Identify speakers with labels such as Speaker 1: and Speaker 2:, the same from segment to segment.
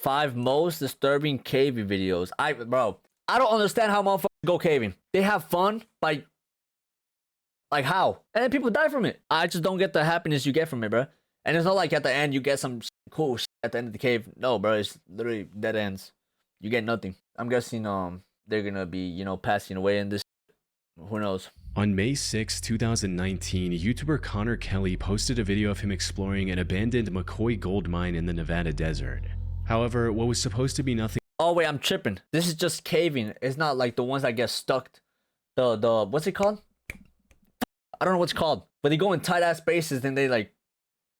Speaker 1: 5 most disturbing caving videos. Bro, I don't understand how motherfuckers go caving. They have fun by, like, how? And then people die from it. I just don't get the happiness you get from it, bro. And it's not like at the end you get some cool shit at the end of the cave. No, bro, it's literally dead ends. You get nothing. I'm guessing they're gonna be, you know, passing away in this. Who knows?
Speaker 2: On May 6, 2019, YouTuber Connor Kelly posted a video of him exploring an abandoned McCoy gold mine in the Nevada desert. However, what was supposed to be nothing.
Speaker 1: Oh wait, I'm tripping. This is just caving. It's not like the ones that get stuck. The what's it called? I don't know what's called. But they go in tight ass spaces, then they like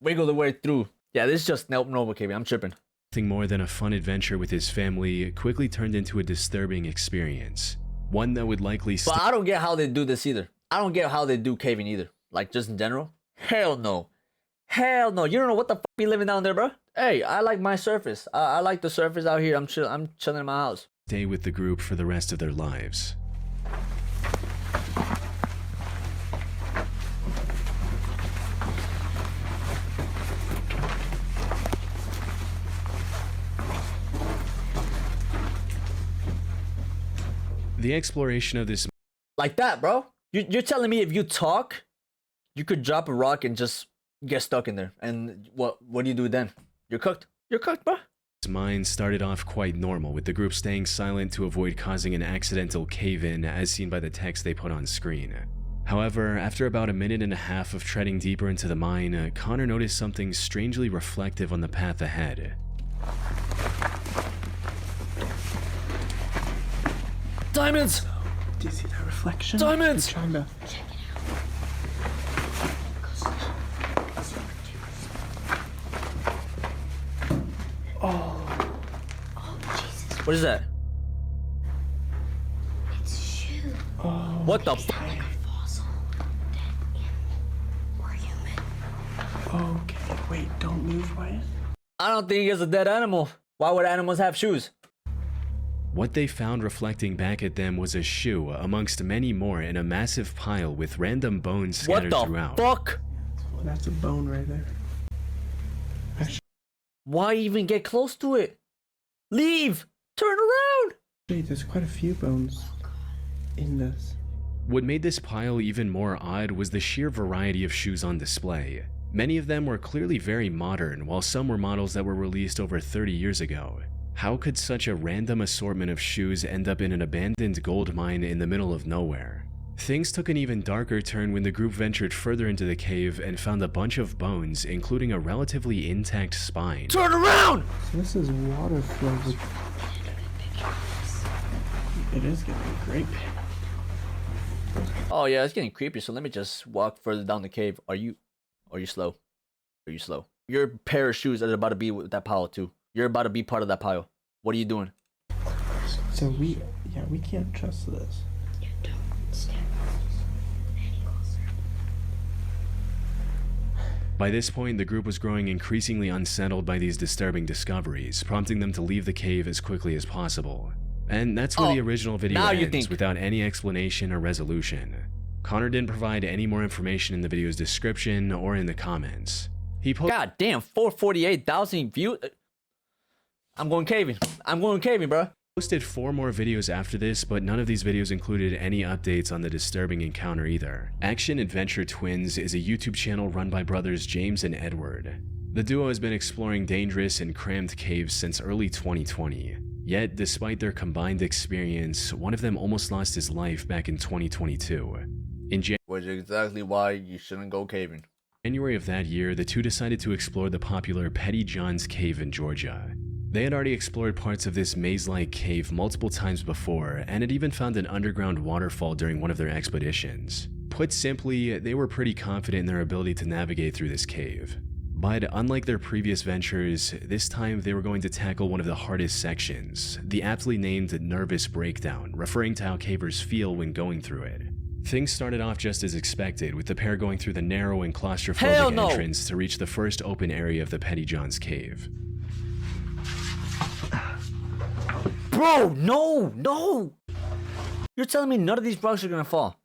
Speaker 1: wiggle their way through. Yeah, this is just normal caving. I'm tripping.
Speaker 2: Nothing more than a fun adventure with his family quickly turned into a disturbing experience. One that would likely
Speaker 1: But I don't get how they do this either. I don't get how they do caving either. Like, just in general. Hell no. Hell no. You don't know what the fuck be living down there, bro. Hey, I like my surface. I like the surface out here. I'm chilling in my house.
Speaker 2: Stay with the group for the rest of their lives. The exploration of this...
Speaker 1: Like that, bro. You're telling me if you talk, you could drop a rock and just get stuck in there. And what do you do then? You're cooked. You're cooked, bro.
Speaker 2: This mine started off quite normal, with the group staying silent to avoid causing an accidental cave-in, as seen by the text they put on screen. However, after about a minute and a half of treading deeper into the mine, Connor noticed something strangely reflective on the path ahead.
Speaker 1: Diamonds!
Speaker 3: Do you see that reflection?
Speaker 1: Diamonds!
Speaker 3: I'm trying to...
Speaker 4: Check it out.
Speaker 3: Oh.
Speaker 4: Oh, Jesus.
Speaker 1: What is that?
Speaker 4: It's a shoe.
Speaker 3: Oh.
Speaker 1: What the
Speaker 4: Is that like a fossil? Dead animal? Or human?
Speaker 3: Okay, wait, don't move, Wyatt.
Speaker 1: I don't think it's a dead animal. Why would animals have shoes?
Speaker 2: What they found reflecting back at them was a shoe, amongst many more, in a massive pile with random bones scattered
Speaker 1: What the
Speaker 2: throughout.
Speaker 1: fuck?
Speaker 3: That's a bone right there.
Speaker 1: Why even get close to it? Leave! Turn around!
Speaker 3: Wait, there's quite a few bones in this.
Speaker 2: What made this pile even more odd was the sheer variety of shoes on display. Many of them were clearly very modern, while some were models that were released over 30 years ago. How could such a random assortment of shoes end up in an abandoned gold mine in the middle of nowhere? Things took an even darker turn when the group ventured further into the cave and found a bunch of bones, including a relatively intact spine.
Speaker 1: Turn around!
Speaker 3: So this is water flow. It is getting great.
Speaker 1: Oh yeah, it's getting creepy, so let me just walk further down the cave. Are you slow? Are you slow? Your pair of shoes are about to be with that pile too. You're about to be part of that pile. What are you doing?
Speaker 3: So we can't trust this.
Speaker 4: Yeah, don't stand any closer.
Speaker 2: By this point, the group was growing increasingly unsettled by these disturbing discoveries, prompting them to leave the cave as quickly as possible. And that's where the original video ends, without any explanation or resolution. Connor didn't provide any more information in the video's description or in the comments. He posted...
Speaker 1: God damn, 448,000 views. I'm going caving. I'm going caving, bro.
Speaker 2: Posted 4 more videos after this, but none of these videos included any updates on the disturbing encounter either. Action Adventure Twins is a YouTube channel run by brothers James and Edward. The duo has been exploring dangerous and cramped caves since early 2020. Yet, despite their combined experience, one of them almost lost his life back in 2022.
Speaker 1: Which is exactly why you shouldn't go caving.
Speaker 2: January of that year, the two decided to explore the popular Petty John's Cave in Georgia. They had already explored parts of this maze-like cave multiple times before, and had even found an underground waterfall during one of their expeditions. Put simply, they were pretty confident in their ability to navigate through this cave. But unlike their previous ventures, this time they were going to tackle one of the hardest sections, the aptly named Nervous Breakdown, referring to how cavers feel when going through it. Things started off just as expected, with the pair going through the narrow and claustrophobic entrance to reach the first open area of the Petty John's Cave.
Speaker 1: Bro, no! You're telling me none of these rocks are gonna fall?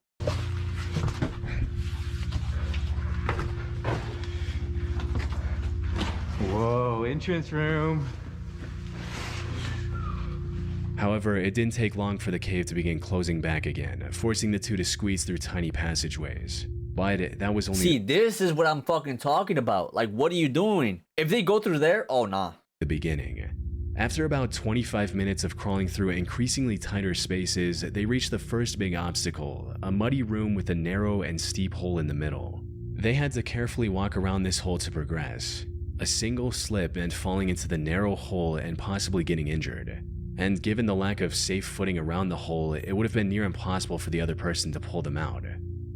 Speaker 5: Whoa, entrance room.
Speaker 2: However, it didn't take long for the cave to begin closing back again, forcing the two to squeeze through tiny passageways. But that was only
Speaker 1: See, this is what I'm fucking talking about. Like, what are you doing? If they go through there, oh nah.
Speaker 2: the beginning. After about 25 minutes of crawling through increasingly tighter spaces, they reached the first big obstacle, a muddy room with a narrow and steep hole in the middle. They had to carefully walk around this hole to progress. A single slip meant falling into the narrow hole and possibly getting injured. And given the lack of safe footing around the hole, it would have been near impossible for the other person to pull them out.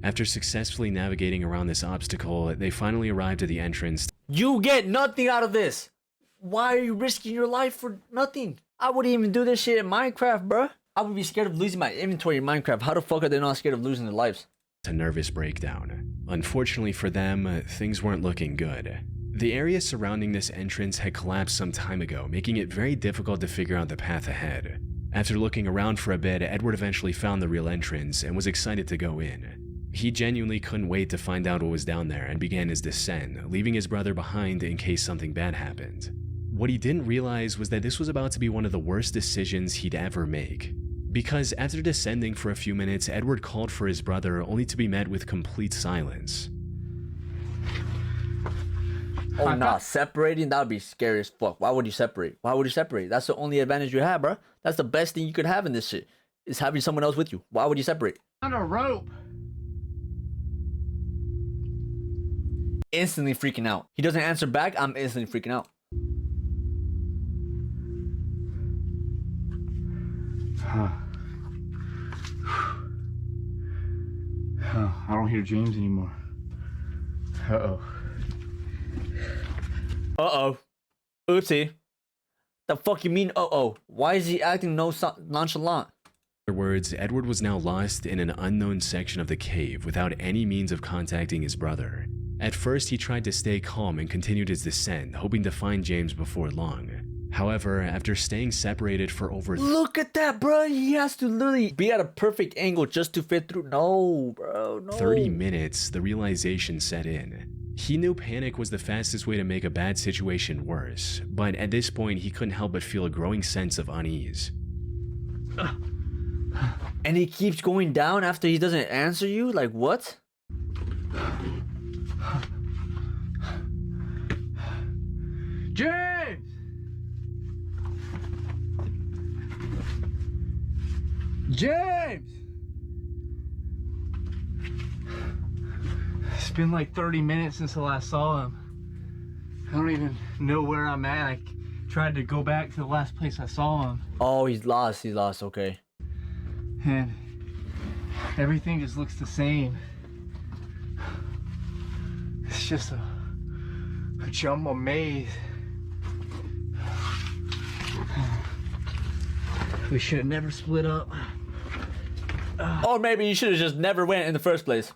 Speaker 2: After successfully navigating around this obstacle, they finally arrived at the entrance.
Speaker 1: You get nothing out of this. Why are you risking your life for nothing? I wouldn't even do this shit in Minecraft, bruh. I would be scared of losing my inventory in Minecraft. How the fuck are they not scared of losing their lives?
Speaker 2: A nervous breakdown. Unfortunately for them, things weren't looking good. The area surrounding this entrance had collapsed some time ago, making it very difficult to figure out the path ahead. After looking around for a bit, Edward eventually found the real entrance and was excited to go in. He genuinely couldn't wait to find out what was down there and began his descent, leaving his brother behind in case something bad happened. What he didn't realize was that this was about to be one of the worst decisions he'd ever make. Because after descending for a few minutes, Edward called for his brother only to be met with complete silence.
Speaker 1: Oh nah, separating, that would be scary as fuck. Why would you separate? Why would you separate? That's the only advantage you have, bro. That's the best thing you could have in this shit, is having someone else with you. Why would you separate?
Speaker 3: On a rope.
Speaker 1: Instantly freaking out. He doesn't answer back, I'm instantly freaking out.
Speaker 3: I don't hear James anymore. Uh-oh.
Speaker 1: Uh-oh. Oopsie. The fuck you mean uh-oh? Why is he acting nonchalant?
Speaker 2: In other words, Edward was now lost in an unknown section of the cave without any means of contacting his brother. At first, he tried to stay calm and continued his descent, hoping to find James before long. However, after staying separated for over...
Speaker 1: Look at that, bro. He has to literally be at a perfect angle just to fit through. No, bro, no.
Speaker 2: 30 minutes, the realization set in. He knew panic was the fastest way to make a bad situation worse, but at this point, he couldn't help but feel a growing sense of unease.
Speaker 1: And he keeps going down after he doesn't answer you? Like, what?
Speaker 3: James! James! It's been like 30 minutes since I last saw him. I don't even know where I'm at. I tried to go back to the last place I saw him.
Speaker 1: Oh, he's lost, okay.
Speaker 3: And everything just looks the same. It's just a jumble maze. We should have never split up.
Speaker 1: Or maybe you should have just never went in the first place.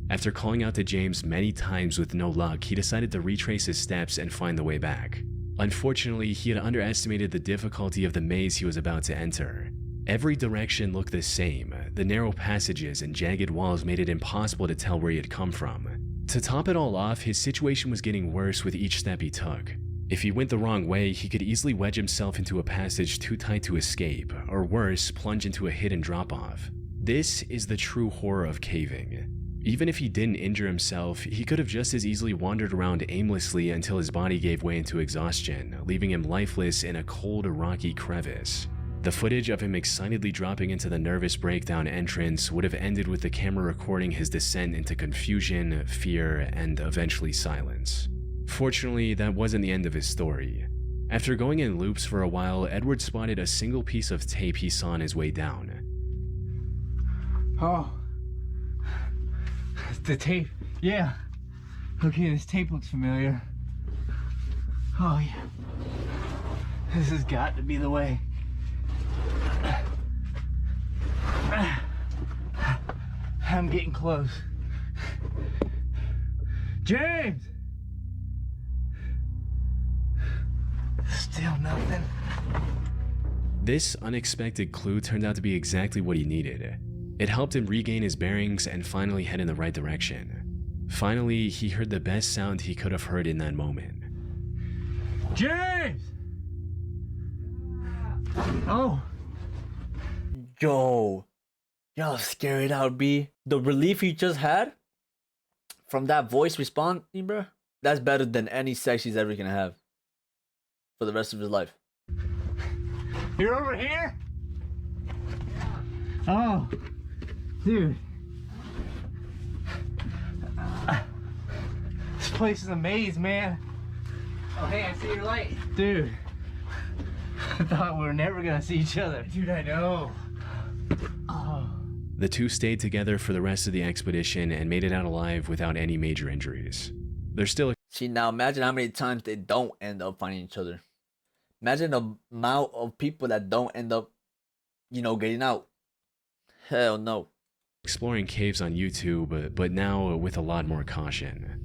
Speaker 2: After calling out to James many times with no luck, he decided to retrace his steps and find the way back. Unfortunately, he had underestimated the difficulty of the maze he was about to enter. Every direction looked the same. The narrow passages and jagged walls made it impossible to tell where he had come from. To top it all off, his situation was getting worse with each step he took. If he went the wrong way, he could easily wedge himself into a passage too tight to escape, or worse, plunge into a hidden drop-off. This is the true horror of caving. Even if he didn't injure himself, he could have just as easily wandered around aimlessly until his body gave way into exhaustion, leaving him lifeless in a cold, rocky crevice. The footage of him excitedly dropping into the nervous breakdown entrance would have ended with the camera recording his descent into confusion, fear, and eventually silence. Fortunately, that wasn't the end of his story. After going in loops for a while, Edward spotted a single piece of tape he saw on his way down.
Speaker 3: Oh. The tape. Yeah. Okay, this tape looks familiar. Oh, yeah. This has got to be the way. I'm getting close. James! Still nothing.
Speaker 2: This unexpected clue turned out to be exactly what he needed. It helped him regain his bearings and finally head in the right direction. Finally, he heard the best sound he could have heard in that moment.
Speaker 3: James! Oh.
Speaker 1: Yo, you know how scary that would be? The relief he just had from that voice responding, bro, that's better than any sex he's ever gonna have for the rest of his life.
Speaker 3: You're over here? Oh, dude. This place is a maze, man.
Speaker 5: Oh, hey, I see your light.
Speaker 3: Dude, I thought we were never gonna see each other.
Speaker 5: Dude, I know.
Speaker 3: Oh.
Speaker 2: The two stayed together for the rest of the expedition and made it out alive without any major injuries. They're still
Speaker 1: See, now imagine how many times they don't end up finding each other. Imagine the amount of people that don't end up, you know, getting out. Hell no.
Speaker 2: exploring caves on YouTube, but now with a lot more caution.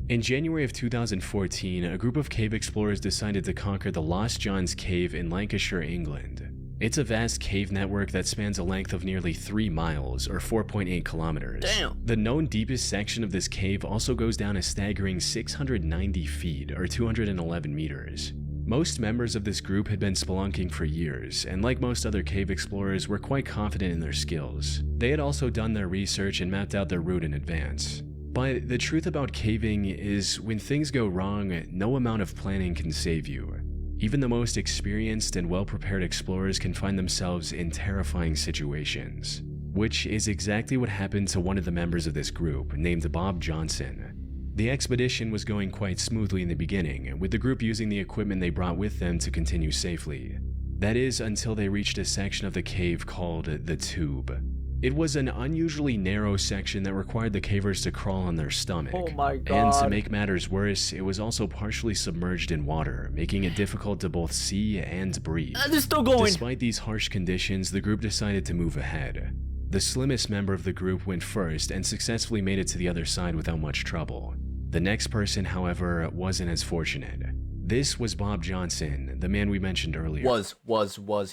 Speaker 2: In January of 2014, a group of cave explorers decided to conquer the Lost John's Cave in Lancashire, England. It's a vast cave network that spans a length of nearly 3 miles, or 4.8 kilometers.
Speaker 1: Damn.
Speaker 2: The known deepest section of this cave also goes down a staggering 690 feet, or 211 meters. Most members of this group had been spelunking for years, and like most other cave explorers, were quite confident in their skills. They had also done their research and mapped out their route in advance. But the truth about caving is, when things go wrong, no amount of planning can save you. Even the most experienced and well-prepared explorers can find themselves in terrifying situations. Which is exactly what happened to one of the members of this group, named Bob Johnson. The expedition was going quite smoothly in the beginning, with the group using the equipment they brought with them to continue safely. That is, until they reached a section of the cave called the Tube. It was an unusually narrow section that required the cavers to crawl on their stomach.
Speaker 1: Oh my god.
Speaker 2: And to make matters worse, it was also partially submerged in water, making it difficult to both see and breathe.
Speaker 1: They're still going.
Speaker 2: Despite these harsh conditions, the group decided to move ahead. The slimmest member of the group went first and successfully made it to the other side without much trouble. The next person, however, wasn't as fortunate. This was Bob Johnson, the man we mentioned earlier.
Speaker 1: Was.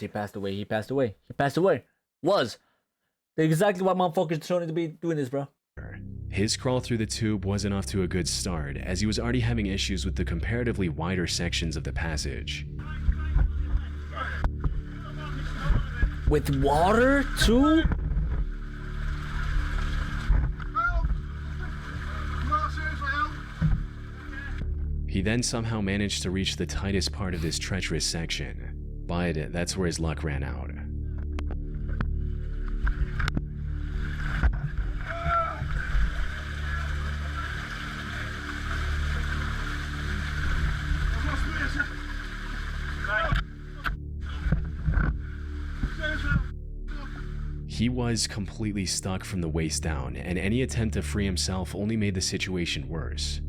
Speaker 1: He passed away. Was. Exactly why motherfuckers don't need to be doing this, bro.
Speaker 2: His crawl through the tube wasn't off to a good start, as he was already having issues with the comparatively wider sections of the passage.
Speaker 1: With water, too?
Speaker 2: He then somehow managed to reach the tightest part of this treacherous section, but that's where his luck ran out. He was completely stuck from the waist down, and any attempt to free himself only made the situation worse.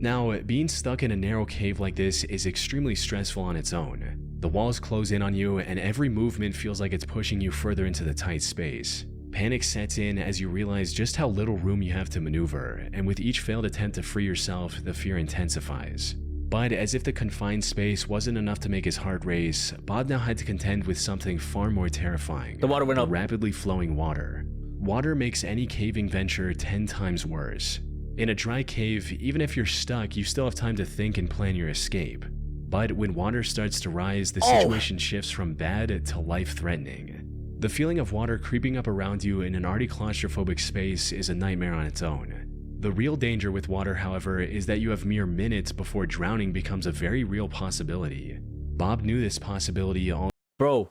Speaker 2: Now, being stuck in a narrow cave like this is extremely stressful on its own. The walls close in on you, and every movement feels like it's pushing you further into the tight space. Panic sets in as you realize just how little room you have to maneuver, and with each failed attempt to free yourself, the fear intensifies. But as if the confined space wasn't enough to make his heart race, Bob now had to contend with something far more terrifying.
Speaker 1: The water went up.
Speaker 2: Rapidly flowing water. Water makes any caving venture 10 times worse. In a dry cave, even if you're stuck, you still have time to think and plan your escape. But when water starts to rise, the situation shifts from bad to life-threatening. The feeling of water creeping up around you in an already claustrophobic space is a nightmare on its own. The real danger with water, however, is that you have mere minutes before drowning becomes a very real possibility. Bob knew this possibility all—
Speaker 1: Bro,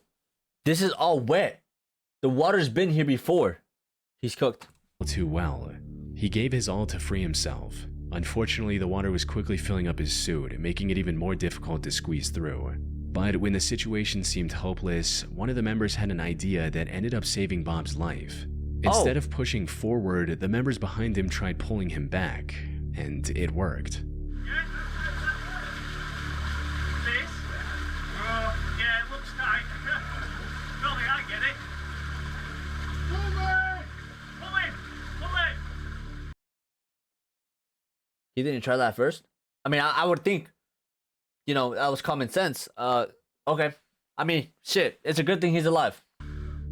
Speaker 1: this is all wet. The water's been here before. He's cooked.
Speaker 2: too well. He gave his all to free himself. Unfortunately, the water was quickly filling up his suit, making it even more difficult to squeeze through. But when the situation seemed hopeless, one of the members had an idea that ended up saving Bob's life. Instead of pushing forward, the members behind him tried pulling him back, and it worked.
Speaker 6: Yeah, it looks tight. Golly, I get it. Pull in!
Speaker 1: He didn't try that first? I mean, I would think, you know, that was common sense. Okay. I mean, shit, it's a good thing he's alive.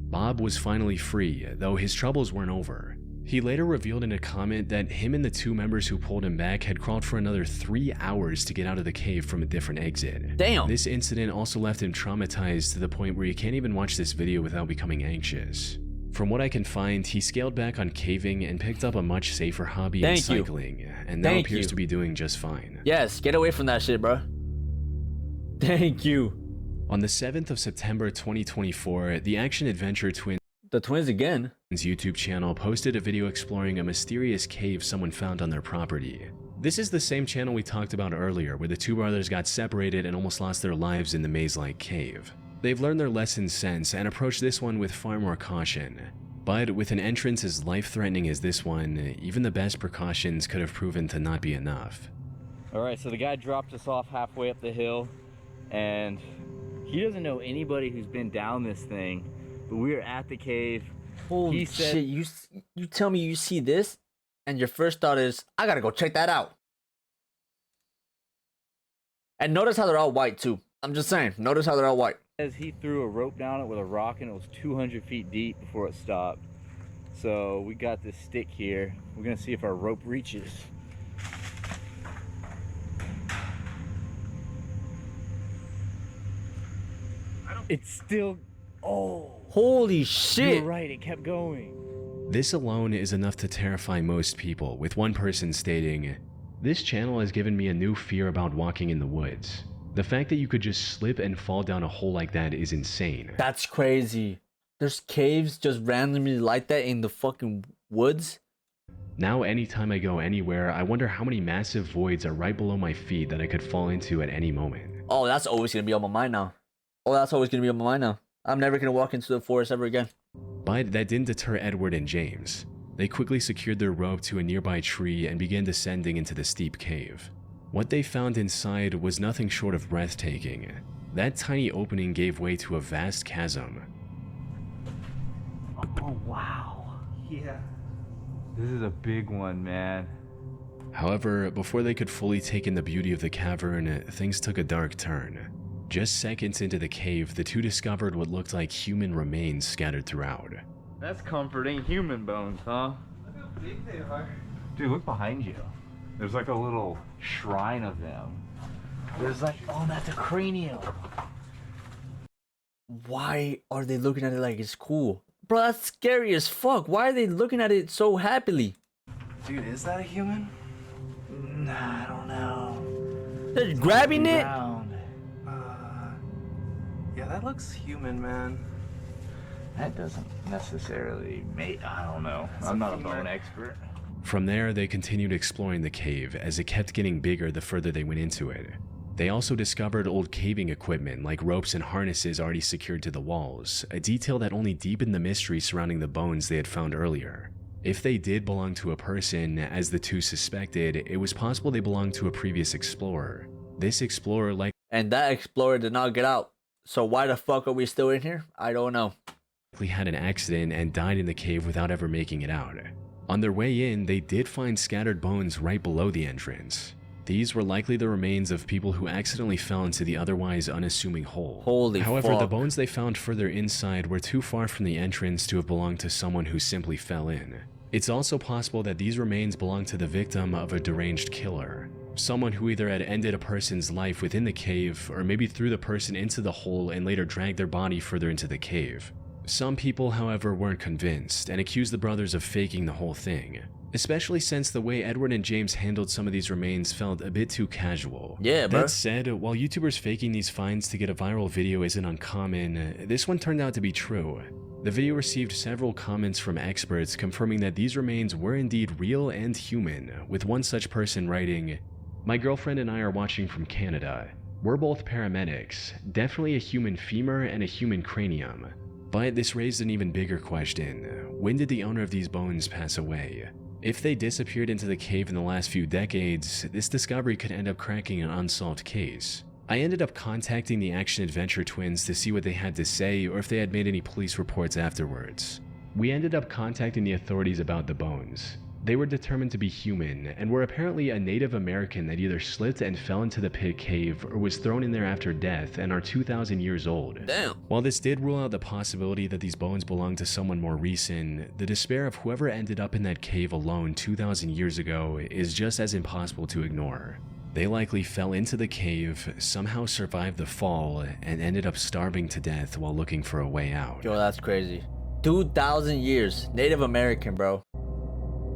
Speaker 2: Bob was finally free, though his troubles weren't over. He later revealed in a comment that him and the two members who pulled him back had crawled for another 3 hours to get out of the cave from a different exit.
Speaker 1: Damn.
Speaker 2: This incident also left him traumatized to the point where you can't even watch this video without becoming anxious. From what I can find, he scaled back on caving and picked up a much safer hobby in cycling, and now appears to be doing just fine.
Speaker 1: Yes, get away from that shit, bro. Thank you.
Speaker 2: On the 7th of September 2024, the action-adventure twins
Speaker 1: The twins again.
Speaker 2: YouTube channel posted a video exploring a mysterious cave someone found on their property. This is the same channel we talked about earlier, where the two brothers got separated and almost lost their lives in the maze-like cave. They've learned their lessons since and approached this one with far more caution. But with an entrance as life-threatening as this one, even the best precautions could have proven to not be enough.
Speaker 7: Alright, so the guy dropped us off halfway up the hill, and he doesn't know anybody who's been down this thing, but we were at the cave.
Speaker 1: Holy shit, you tell me you see this, and your first thought is, I gotta go check that out. And notice how they're all white too. I'm just saying, notice how they're all white.
Speaker 7: As he threw a rope down it with a rock, and it was 200 feet deep before it stopped. So we got this stick here. We're gonna see if our rope reaches. It's still, oh,
Speaker 1: Holy shit.
Speaker 7: you're right, it kept going.
Speaker 2: This alone is enough to terrify most people, with one person stating, "This channel has given me a new fear about walking in the woods. The fact that you could just slip and fall down a hole like that is insane."
Speaker 1: That's crazy. There's caves just randomly like that in the fucking woods.
Speaker 2: Now anytime I go anywhere, I wonder how many massive voids are right below my feet that I could fall into at any moment.
Speaker 1: Oh, that's always gonna be on my mind now. Oh, that's always gonna be on my mind now. I'm never gonna walk into the forest ever again.
Speaker 2: But that didn't deter Edward and James. They quickly secured their rope to a nearby tree and began descending into the steep cave. What they found inside was nothing short of breathtaking. That tiny opening gave way to a vast chasm.
Speaker 3: Oh, wow. Yeah. This is a big one, man.
Speaker 2: However, before they could fully take in the beauty of the cavern, things took a dark turn. Just seconds into the cave, the two discovered what looked like human remains scattered throughout.
Speaker 7: That's comforting. Human bones, huh?
Speaker 3: Look how big they are. Dude, look behind you. There's like a little shrine of them. There's like, oh, that's a cranium.
Speaker 1: Why are they looking at it like it's cool? Bro, that's scary as fuck. Why are they looking at it so happily?
Speaker 3: Dude, is that a human? Nah, I don't know.
Speaker 1: They're grabbing it?
Speaker 3: Round. Yeah, that looks human, man. That doesn't necessarily make, I don't know. I'm not a bone expert.
Speaker 2: From there, they continued exploring the cave as it kept getting bigger the further they went into it. They also discovered old caving equipment like ropes and harnesses already secured to the walls, a detail that only deepened the mystery surrounding the bones they had found earlier. If they did belong to a person, as the two suspected, it was possible they belonged to a previous explorer. This explorer
Speaker 1: And that explorer did not get out. So why the fuck are we still in here? I don't know.
Speaker 2: likely had an accident and died in the cave without ever making it out. On their way in, they did find scattered bones right below the entrance. These were likely the remains of people who accidentally fell into the otherwise unassuming hole.
Speaker 1: Holy
Speaker 2: However,
Speaker 1: fuck.
Speaker 2: the bones they found further inside were too far from the entrance to have belonged to someone who simply fell in. It's also possible that these remains belonged to the victim of a deranged killer. Someone who either had ended a person's life within the cave, or maybe threw the person into the hole and later dragged their body further into the cave. Some people, however, weren't convinced and accused the brothers of faking the whole thing, especially since the way Edward and James handled some of these remains felt a bit too casual.
Speaker 1: Yeah, bro.
Speaker 2: That said, while YouTubers faking these finds to get a viral video isn't uncommon, this one turned out to be true. The video received several comments from experts confirming that these remains were indeed real and human, with one such person writing, "My girlfriend and I are watching from Canada. We're both paramedics, definitely a human femur and a human cranium. But this raised an even bigger question. When did the owner of these bones pass away? If they disappeared into the cave in the last few decades, this discovery could end up cracking an unsolved case." I ended up contacting the action-adventure twins to see what they had to say or if they had made any police reports afterwards. We ended up contacting the authorities about the bones. They were determined to be human and were apparently a Native American that either slipped and fell into the pit cave or was thrown in there after death and are 2,000 years old.
Speaker 1: Damn.
Speaker 2: While this did rule out the possibility that these bones belonged to someone more recent, the despair of whoever ended up in that cave alone 2,000 years ago is just as impossible to ignore. They likely fell into the cave, somehow survived the fall, and ended up starving to death while looking for a way out.
Speaker 1: Yo, that's crazy. 2,000 years. Native American, bro.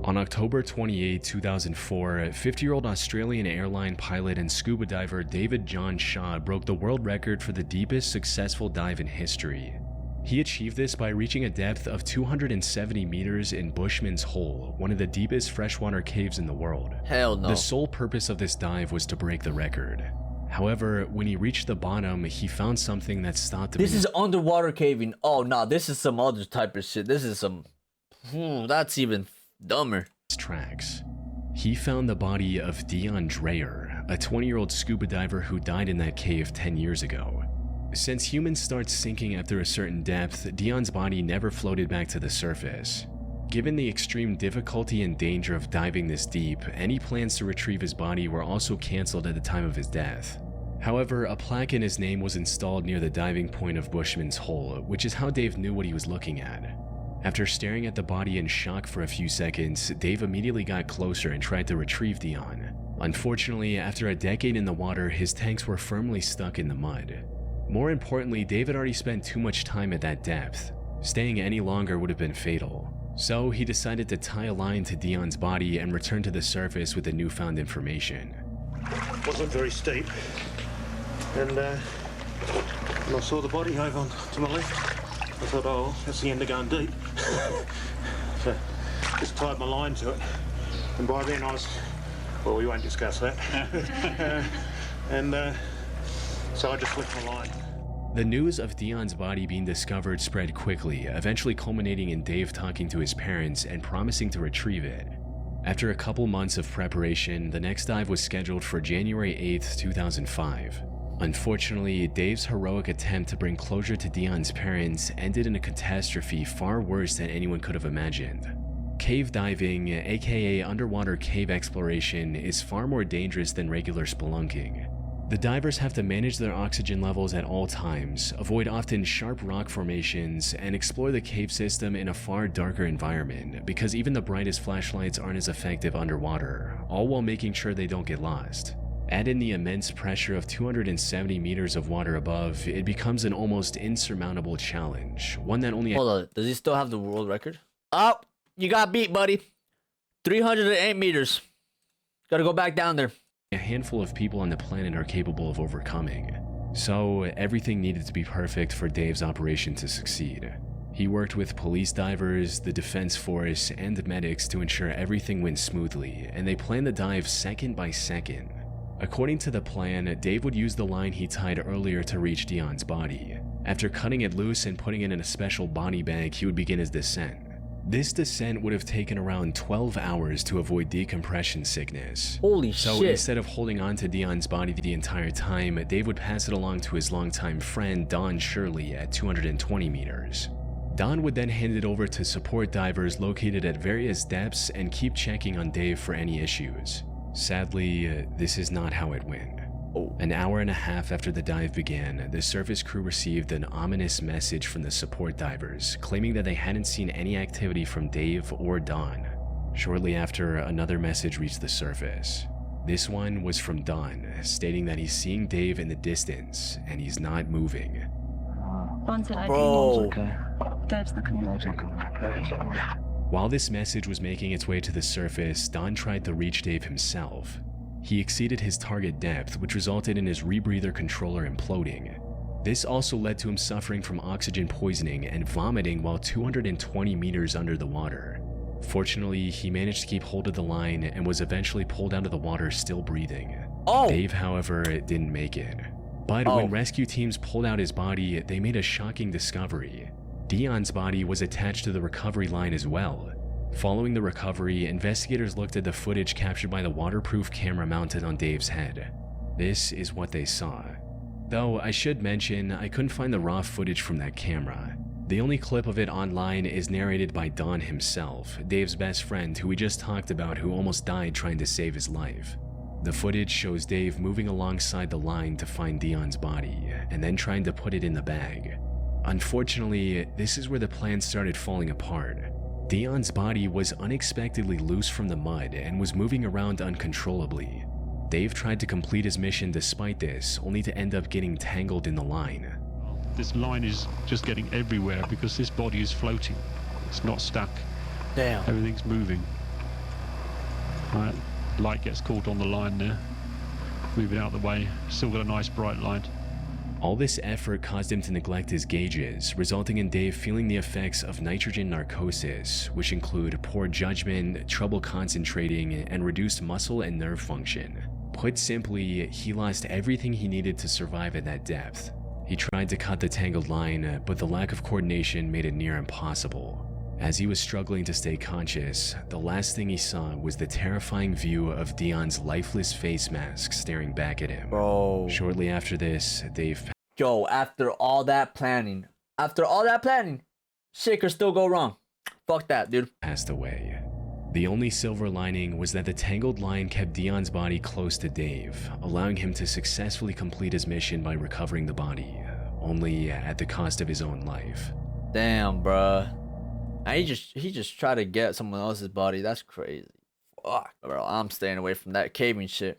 Speaker 2: On October 28, 2004, 50-year-old Australian airline pilot and scuba diver David John Shaw broke the world record for the deepest successful dive in history. He achieved this by reaching a depth of 270 meters in Bushman's Hole, one of the deepest freshwater caves in the world.
Speaker 1: Hell no.
Speaker 2: The sole purpose of this dive was to break the record. However, when he reached the bottom, he found something that stopped him.
Speaker 1: This is underwater caving. Oh, no, this is some other type of shit. This is some... that's even dumber.
Speaker 2: Tracks. He found the body of Dion Dreyer, a 20-year-old scuba diver who died in that cave 10 years ago. Since humans start sinking after a certain depth, Dion's body never floated back to the surface. Given the extreme difficulty and danger of diving this deep, any plans to retrieve his body were also cancelled at the time of his death. However, a plaque in his name was installed near the diving point of Bushman's Hole, which is how Dave knew what he was looking at. After staring at the body in shock for a few seconds, Dave immediately got closer and tried to retrieve Dion. Unfortunately, after a decade in the water, his tanks were firmly stuck in the mud. More importantly, Dave had already spent too much time at that depth. Staying any longer would have been fatal. So he decided to tie a line to Dion's body and return to the surface with the newfound information.
Speaker 6: Wasn't very steep. And when I saw the body over to my left, I thought, oh, that's the end of going deep. So just tied my line to it. And by then I was, well, we won't discuss that. So I just flipped my line.
Speaker 2: The news of Dion's body being discovered spread quickly, eventually culminating in Dave talking to his parents and promising to retrieve it. After a couple months of preparation, the next dive was scheduled for January 8, 2005. Unfortunately, Dave's heroic attempt to bring closure to Dion's parents ended in a catastrophe far worse than anyone could have imagined. Cave diving, aka underwater cave exploration, is far more dangerous than regular spelunking. The divers have to manage their oxygen levels at all times, avoid often sharp rock formations, and explore the cave system in a far darker environment because even the brightest flashlights aren't as effective underwater, all while making sure they don't get lost. Add in the immense pressure of 270 meters of water above, it becomes an almost insurmountable challenge, one that only...
Speaker 1: Hold on, does he still have the world record? Oh, you got beat, buddy. 308 meters. Gotta go back down there.
Speaker 2: A handful of people on the planet are capable of overcoming. So everything needed to be perfect for Dave's operation to succeed. He worked with police divers, the defense force, and medics to ensure everything went smoothly, and they planned the dive second by second. According to the plan, Dave would use the line he tied earlier to reach Dion's body. After cutting it loose and putting it in a special body bag, he would begin his descent. This descent would have taken around 12 hours to avoid decompression sickness.
Speaker 1: Holy
Speaker 2: so
Speaker 1: shit.
Speaker 2: Instead of holding on to Dion's body the entire time, Dave would pass it along to his longtime friend Don Shirley at 220 meters. Don would then hand it over to support divers located at various depths and keep checking on Dave for any issues. Sadly, this is not how it went. An hour and a half after the dive began, the surface crew received an ominous message from the support divers, claiming that they hadn't seen any activity from Dave or Don. Shortly after, another message reached the surface. This one was from Don, stating that he's seeing Dave in the distance, and he's not moving.
Speaker 4: Don said
Speaker 1: Bro.
Speaker 4: Dave's not coming.
Speaker 2: While this message was making its way to the surface, Don tried to reach Dave himself. He exceeded his target depth, which resulted in his rebreather controller imploding. This also led to him suffering from oxygen poisoning and vomiting while 220 meters under the water. Fortunately, he managed to keep hold of the line and was eventually pulled out of the water still breathing. Dave, however, didn't make it. But when rescue teams pulled out his body, they made a shocking discovery. Dion's body was attached to the recovery line as well. Following the recovery, investigators looked at the footage captured by the waterproof camera mounted on Dave's head. This is what they saw. Though I should mention, I couldn't find the raw footage from that camera. The only clip of it online is narrated by Don himself, Dave's best friend who we just talked about who almost died trying to save his life. The footage shows Dave moving alongside the line to find Dion's body, and then trying to put it in the bag. Unfortunately, this is where the plan started falling apart. Dion's body was unexpectedly loose from the mud and was moving around uncontrollably. Dave tried to complete his mission despite this, only to end up getting tangled in the line.
Speaker 8: This line is just getting everywhere because this body is floating. It's not stuck.
Speaker 1: Damn.
Speaker 8: Everything's moving. Right, light gets caught on the line there. Move it out of the way. Still got a nice bright light.
Speaker 2: All this effort caused him to neglect his gauges, resulting in Dave feeling the effects of nitrogen narcosis, which include poor judgment, trouble concentrating, and reduced muscle and nerve function. Put simply, he lost everything he needed to survive at that depth. He tried to cut the tangled line, but the lack of coordination made it near impossible. As he was struggling to stay conscious, the last thing he saw was the terrifying view of Dion's lifeless face mask staring back at him.
Speaker 1: Bro.
Speaker 2: Shortly after this, Dave
Speaker 1: Yo, after all that planning, shit could still go wrong. Fuck that, dude.
Speaker 2: passed away. The only silver lining was that the tangled line kept Dion's body close to Dave, allowing him to successfully complete his mission by recovering the body, only at the cost of his own life.
Speaker 1: Damn, bruh. And he just tried to get someone else's body. That's crazy. Fuck, bro. I'm staying away from that caving shit.